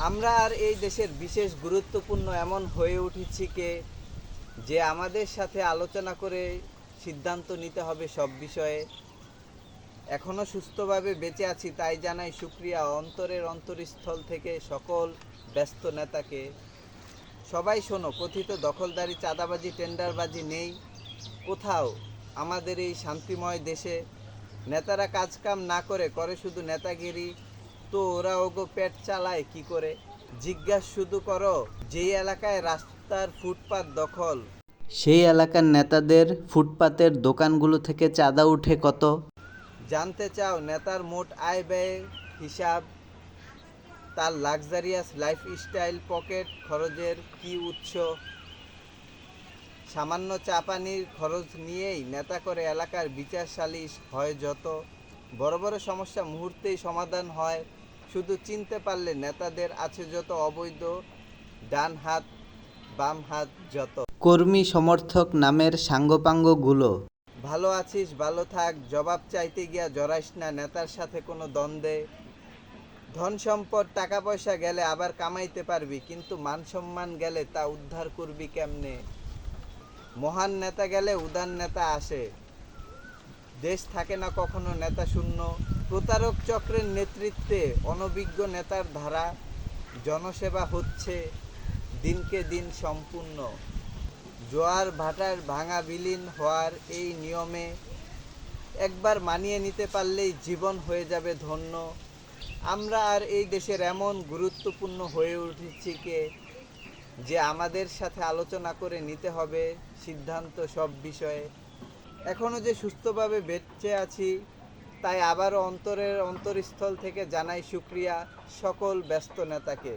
আমরা আর এই দেশের বিশেষ গুরুত্বপূর্ণ এমন হয়ে উঠেছি যে আমাদের সাথে আলোচনা করে সিদ্ধান্ত নিতে হবে সব বিষয়ে। এখনও সুস্থভাবে বেঁচে আছি তাই জানাই শুকরিয়া অন্তরের অন্তরস্থল থেকে সকল ব্যস্ত নেতাকে। সবাই শোনো, কথিত দখলদারি, চাঁদাবাজি, টেন্ডারবাজি নেই কোথাও আমাদের এই শান্তিময় দেশে। নেতারা কাজকাম না করে করে শুধু নেতাগিরি, তো ওরা ওগো পেট চালায় কি করে? জিজ্ঞাসা শুধু করো, যেই এলাকায় রাস্তার ফুটপাত দখল সেই এলাকার নেতাদের ফুটপাতের দোকানগুলো থেকে চাঁদা উঠে কত? জানতে চাও নেতার মোট আয় ব্যয় হিসাব, তার লাক্সারিয়াস লাইফস্টাইল, পকেট খরচের কি উৎস? সামান্য চা পানির খরচ নিয়েই নেতা করে এলাকার বিচার সালিশ হয় যত। বড় বড় সমস্যা মুহূর্তেই সমাধান হয় শুধু চিনতে পারলে নেতাদের আছে যত অবৈধ ডান হাত বাম হাত যত। কর্মী সমর্থক নামের সাঙ্গপাঙ্গগুলো। ভালো আছিস ভালো থাক জবাব চাইতে গিয়া জড়াইস না নেতার সাথে কোনো দ্বন্দ্বে। ধন সম্পদ টাকা পয়সা গেলে আবার কামাইতে পারবি, কিন্তু মান সম্মান গেলে তা উদ্ধার করবি কেমনে? মহান নেতা গেলে উদার নেতা আসে, দেশ থাকে না কখনো নেতা শূন্য। প্রতারক চক্রের নেতৃত্বে অনভিজ্ঞ নেতার ধারা, জনসেবা হচ্ছে দিনকে দিন সম্পূর্ণ। জোয়ার ভাটার ভাঙা বিলীন হওয়ার এই নিয়মে একবার মানিয়ে নিতে পারলেই জীবন হয়ে যাবে ধন্য। আমরা আর এই দেশের এমন গুরুত্বপূর্ণ হয়ে উঠেছি যে আমাদের সাথে আলোচনা করে নিতে হবে সিদ্ধান্ত সব বিষয়ে। এখনও যে সুস্থভাবে বেঁচে আছি তাই আবারও অন্তরের অন্তরস্থল থেকে জানাই শুকরিয়া সকল ব্যস্ত নেতাকে।